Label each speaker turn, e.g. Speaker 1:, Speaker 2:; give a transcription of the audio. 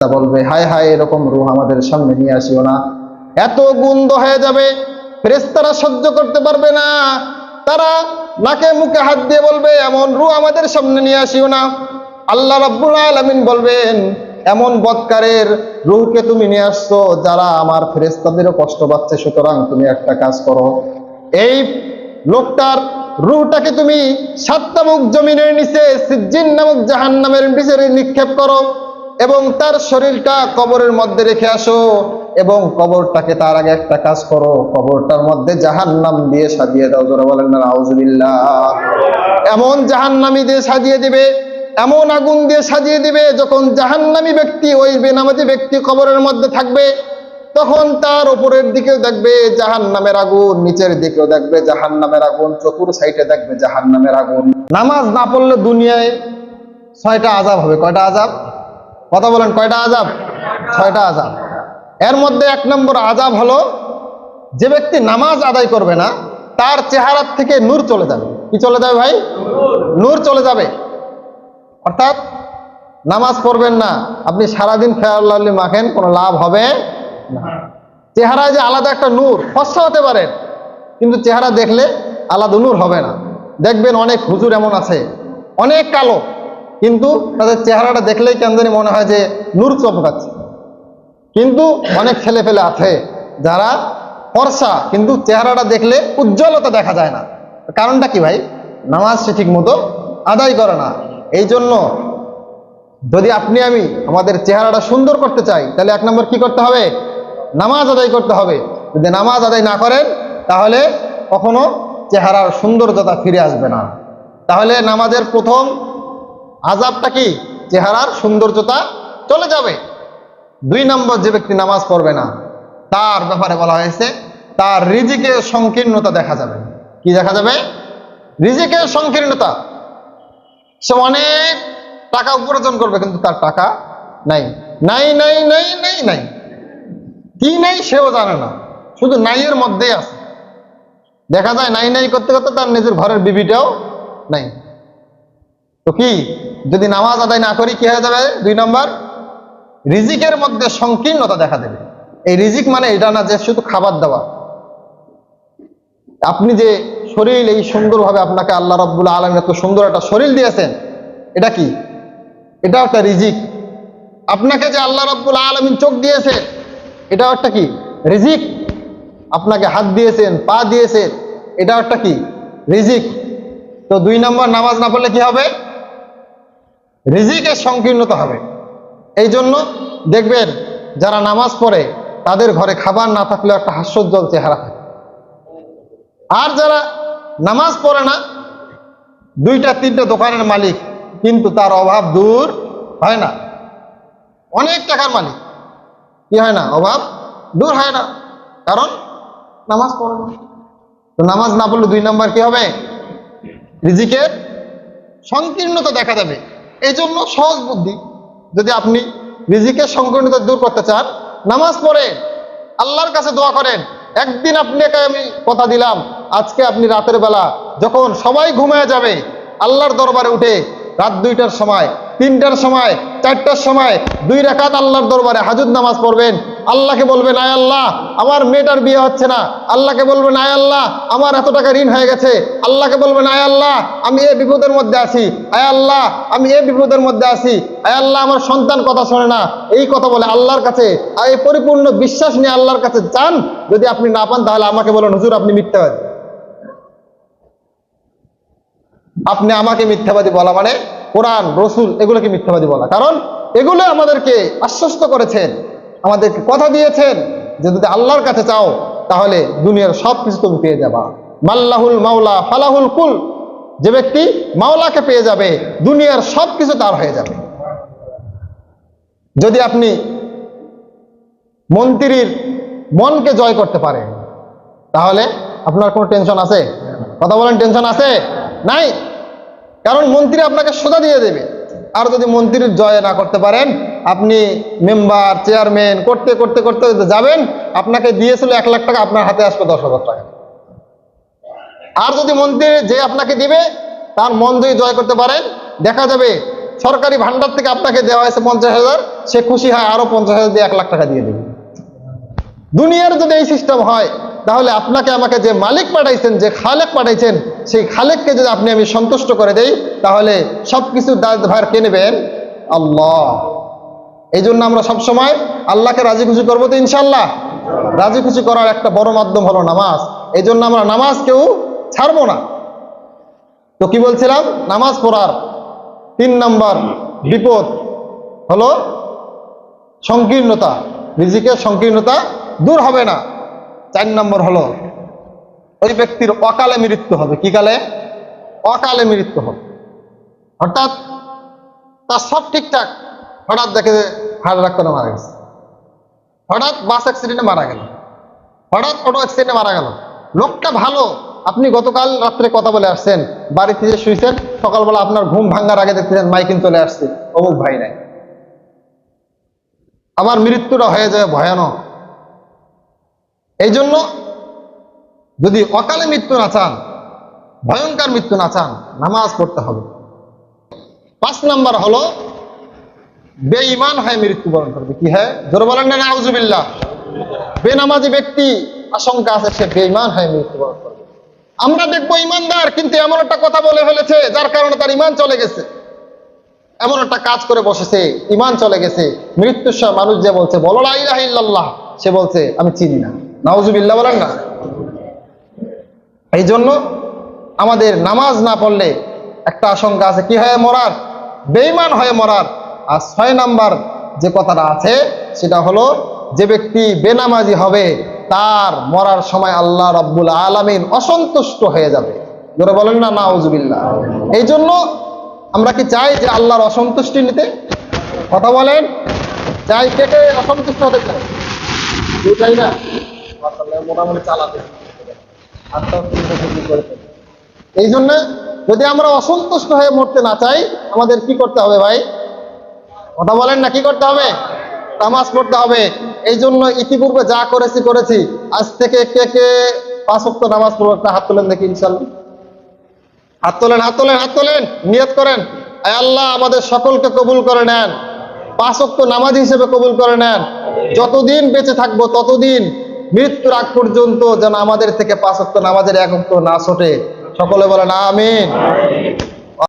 Speaker 1: বলবে, হায় হায়, এরকম রূহ আমাদের সামনে নিয়ে আসিও না, এত গন্ধ হয়ে যাবে ফেরেশতারা সহ্য করতে পারবে না। তারা নাকে মুখে হাত দিয়ে বলবে, এমন রূহ আমাদের সামনে নিয়ে আসিও না। আল্লাহ রাব্বুল আলামিন বলবেন, এমন বদকারের রূহকে তুমি নিয়ে আসছো যারা আমার ফেরেশতাদেরও কষ্ট পাচ্ছে, সুতরাং তুমি একটা কাজ করো, এই লোকটার রূহটাকে তুমি 7টা মুখ জমিনের নিচে সিজ্জিন নামক জাহান্নামের ভিতরে নিক্ষেপ করো এবং তার শরীরটা কবরের মধ্যে রেখে আসো, এবং কবরটাকে তার আগে একটা কাজ করো, কবরটার মধ্যে জাহান্নাম দিয়ে সাজিয়ে দাও। জোরে বলেন না নাউজুবিল্লাহ। এমন জাহান্নামী দিয়ে সাজিয়ে দিবে, এমন আগুন দিয়ে সাজিয়ে দিবে, যখন জাহান্নামী ব্যক্তি, ওই বেনামাজি ব্যক্তি কবরের মধ্যে থাকবে, তখন তার উপরের দিকেও দেখবে জাহান্নামের আগুন, নিচের দিকেও দেখবে জাহান্নামের আগুন, চতুর সাইডে দেখবে জাহান্নামের আগুন। নামাজ না পড়লে দুনিয়ায় 6টা আযাব হবে। কয়টা আযাব? কথা বলেন, কয়টা আযাব? 6টা আযাব। এর মধ্যে 1 নম্বর আযাব হলো, যে ব্যক্তি নামাজ আদায় করবে না তার চেহারা থেকে নূর চলে যাবে। কি চলে যাবে ভাই? নূর চলে যাবে। অর্থাৎ নামাজ পড়বেন না, আপনি সারাদিন খেয়াল লাভলি মাখেন, কোনো লাভ হবে না। চেহারায় যে আলাদা একটা নূর, ফর্সা হতে পারেন, কিন্তু চেহারা দেখলে আলাদা নূর হবে না। দেখবেন অনেক হুজুর এমন আছে, অনেক কালো, কিন্তু তাদের চেহারাটা দেখলেই কেন জানি মনে হয় যে নূর চমকাচ্ছে। কিন্তু অনেক ছেলে ফেলে আছে যারা ফর্সা, কিন্তু চেহারাটা দেখলে উজ্জ্বলতা দেখা যায় না। কারণটা কি ভাই? নামাজ সে ঠিক মতো আদায় করে না। এই জন্য যদি আপনি আমি আমাদের চেহারাটা সুন্দর করতে চাই, তাহলে 1 নম্বর কি করতে হবে? নামাজ আদায় করতে হবে। যদি নামাজ আদায় না করেন তাহলে কখনো চেহারার সৌন্দর্যতা ফিরে আসবে না। তাহলে নামাজের প্রথম আযাবটা কি? চেহারার সৌন্দর্যতা চলে যাবে। 2 নম্বর, যে ব্যক্তি নামাজ পড়বে না তার ব্যাপারে বলা হয়েছে, তার রিজিকের সংকীর্ণতা দেখা যাবে। কি দেখা যাবে? রিজিকের সংকীর্ণতা। সে অনেক টাকা উপার্জন করবে, কিন্তু তার টাকা নাই, নাই নাই নাই নাই নাই, কি নাই সেও জানে না, শুধু নাইয়ের মধ্যেই আছে। দেখা যায় নাই নাই করতে করতে তার নিজের ঘরের বিবিটাও নাই। তো কি, যদি নামাজ আদায় না করি কি হয়ে যাবে? 2 নম্বর, রিজিকের মধ্যে সংকীর্ণতা দেখা দেবে। এই রিজিক মানে এটা না যে শুধু খাবার দেওয়া। আপনি যে শরীর, এই সুন্দরভাবে আপনাকে আল্লাহ রাব্বুল আলামিন এত সুন্দর একটা শরীর দিয়েছেন, এটা কি? এটাও একটা রিজিক। আপনাকে যে আল্লাহ রাব্বুল আলামিন চোখ দিয়েছে, এটাও একটা কি? রিজিক। আপনাকে হাত দিয়েছেন, পা দিয়েছেন, এটাও একটা কি? রিজিক। তো 2 নম্বর, নামাজ না পড়লে কি হবে? রিজিকের সংকীর্ণতা হবে। এই জন্য দেখবেন যারা নামাজ পড়ে তাদের ঘরে খাবার না থাকলেও একটা হাস্যোজ্জ্বল চেহারা থাকে। আর যারা নামাজ পড়ে না, 2টা 3টা দোকানের মালিক, কিন্তু তার অভাব দূর হয় না। অনেক টাকার মালিক, কি হয় না? অভাব দূর হয় না, কারণ নামাজ পড়ে না। তো নামাজ না পড়লে 2 নম্বর কি হবে? রিজিকের সংকীর্ণতা দেখা যাবে। এই জন্য সহজ বুদ্ধি, যদি আপনি রিজিকের সংকীর্ণতা দূর করতে চান, নামাজ পড়ে আল্লাহর কাছে দোয়া করেন। একদিন আপনাকে আমি কথা দিলাম, আজকে আপনি রাতের বেলা যখন সবাই ঘুমায় যাবে, আল্লাহর দরবারে উঠে রাত 2টার সময়, 3টার সময়, 4টার সময় 2 রাকাত আল্লাহর দরবারে হাজুদ নামাজ পড়বেন। আল্লাহকে বলবেন, আয় আল্লাহ, আমার মেয়েটার বিয়ে হচ্ছে না। আল্লাহকে বলবেন, আয় আল্লাহ, আমার এত টাকা ঋণ হয়ে গেছে। আল্লাহকে বলবেন, আয় আল্লাহ, আমি এই বিপদের মধ্যে আছি। আয় আল্লাহ, আমি এই বিপদের মধ্যে আছি। আয় আল্লাহ, আমার সন্তান কথা শোনে না। এই কথা বলে আল্লাহর কাছে, আর এই পরিপূর্ণ বিশ্বাস নিয়ে আল্লাহর কাছে চান। যদি আপনি না পান তাহলে আমাকে বলেন, হুজুর আপনি মিথ্যাবাদী। আপনি আমাকে মিথ্যাবাদী বলা মানে কোরআন, রসুল এগুলোকে মিথ্যাবাদী বলা। কারণ এগুলো আমাদেরকে আশ্বস্ত করেছেন, আমাদেরকে কথা দিয়েছেন যে যদি আল্লাহর কাছে চাও তাহলে দুনিয়ার সব কিছু তুমি পেয়ে যাবা। মাল্লাহুল মাওলা ফালাহুল কুল, যে ব্যক্তি মাওলাকে পেয়ে যাবে দুনিয়ার সব কিছু তার হয়ে যাবে। যদি আপনি মন্ত্রীর মনকে জয় করতে পারেন তাহলে আপনার কোনো টেনশন আছে? কথা বলেন, টেনশন আছে? নাই। কারণ মন্ত্রী আপনাকে সোজা দিয়ে দেবে। আর যদি মন্ত্রীর জয় না করতে পারেন, আপনি মেম্বার, চেয়ারম্যান করতে করতে করতে যাবেন, আপনাকে দিয়েছিল 1 লাখ টাকা, আপনার হাতে আসবে 10,000 টাকা। আর যদি মন্ত্রী যে আপনাকে দিবে তার মন যদি জয় করতে পারেন, দেখা যাবে সরকারি ভান্ডার থেকে আপনাকে দেওয়া হয়েছে 50,000, সে খুশি হয় আরো 50,000 দিয়ে 1 লাখ টাকা দিয়ে দেবে। দুনিয়ার যদি এই সিস্টেম হয়, তাহলে আপনাকে আমাকে যে মালিক পাঠাইছেন, যে খালেক পাঠাইছেন, সেই খালেককে যদি আপনি আমি সন্তুষ্ট করে দেই, তাহলে সবকিছু দায়ভার কে নেবেন? আল্লাহ। এই জন্য আমরা সবসময় আল্লাহকে রাজি খুশি করবো তো ইনশাল্লাহ। রাজি খুশি করার একটা বড় মাধ্যম হলো নামাজ। এই জন্য আমরা নামাজ কেউ ছাড়বো না। তো কি বলছিলাম, নামাজ পড়ার 3 নম্বর বিপদ হলো সংকীর্ণতা, রিজিকের সংকীর্ণতা দূর হবে না। 4 নম্বর হলো ওই ব্যক্তির অকালে মৃত্যু হবে। কি কালে? অকালে মৃত্যু হবে। অর্থাৎ তার সব ঠিকঠাক, হঠাৎ দেখে হার্ট অ্যাটাক করে মারা গেছে, হঠাৎ বাস অ্যাক্সিডেন্টে মারা গেল, হঠাৎ অটো অ্যাক্সিডেন্টে মারা গেল। লোকটা ভালো, আপনি গতকাল রাত্রে কথা বলে আসছেন, বাড়িতে যে শুয়েছেন, সকালবেলা আপনার ঘুম ভাঙ্গার আগে দেখতেছেন মাইকিং চলে আসছে, অমুক ভাই নাই। আবার মৃত্যুটা হয়ে যায় ভয়ানক। এই জন্য যদি অকালে মৃত্যু না চান, ভয়ঙ্কর মৃত্যু না চান, নামাজ পড়তে হবে। 5 নম্বর হলো বেঈমান হয়ে মৃত্যুবরণ করবে। কি হয়? জোরে বলেন না নাউজুবিল্লাহ। বেনামাজি ব্যক্তি আশঙ্কা আছে সে বেঈমান হয়ে মৃত্যুবরণ করবে। আমরা দেখবো ইমানদার, কিন্তু এমন একটা কথা বলে ফেলেছে যার কারণে তার ইমান চলে গেছে, এমন একটা কাজ করে বসেছে, ইমান চলে গেছে। মৃত্যুর সময় মানুষ যে বলছে বলো লা ইলাহা ইল্লাল্লাহ, সে বলছে আমি চিনি না। নাউজুবিল্লাহ বলেন না। এই জন্য আমাদের নামাজ না পড়লে একটা আশঙ্কা আছে কি হয়ে মরার? বেঈমান হয়ে মরার। আর 6 নাম্বার যে কথাটা আছে সেটা হলো যে ব্যক্তি বেনামাজি হবে তার মরার সময় আল্লাহ রাব্বুল আলামিন অসন্তুষ্ট হয়ে যাবে। জোরে বলেন না নাউজুবিল্লাহ। এই জন্য আমরা কি চাই যে আল্লাহর অসন্তুষ্টি নিতে? কথা বলেন, চাই? কে কে অসন্তুষ্ট হতে চাই? কেউ চাই না? মোটামুটি চালাতে। এই জন্য যদি আমরা অসন্তুষ্ট হয়ে মরতে না চাই, আমাদের কি করতে হবে ভাই? কথা বলেন না, কি করতে হবে? নামাজ পড়তে হবে। এই জন্য ইতিপূর্বে যা করেছি, আজ থেকে কে কে 5 ওয়াক্ত নামাজ পড়বো? একটা হাত তোলেন দেখি ইনশাআল্লাহ। হাত তোলেন, হাত তোলেন, হাত তোলেন, নিয়ত করেন, আয় আল্লাহ আমাদের সকলকে কবুল করে নেন, 5 ওয়াক্ত নামাজ হিসেবে কবুল করে নেন। যতদিন বেঁচে থাকবো ততদিন মৃত্যুর আগ পর্যন্ত যেন আমাদের থেকে 5 ওয়াক্ত নামাজের 1 ওয়াক্ত না ছোটে। সকলে বলেন আমিন।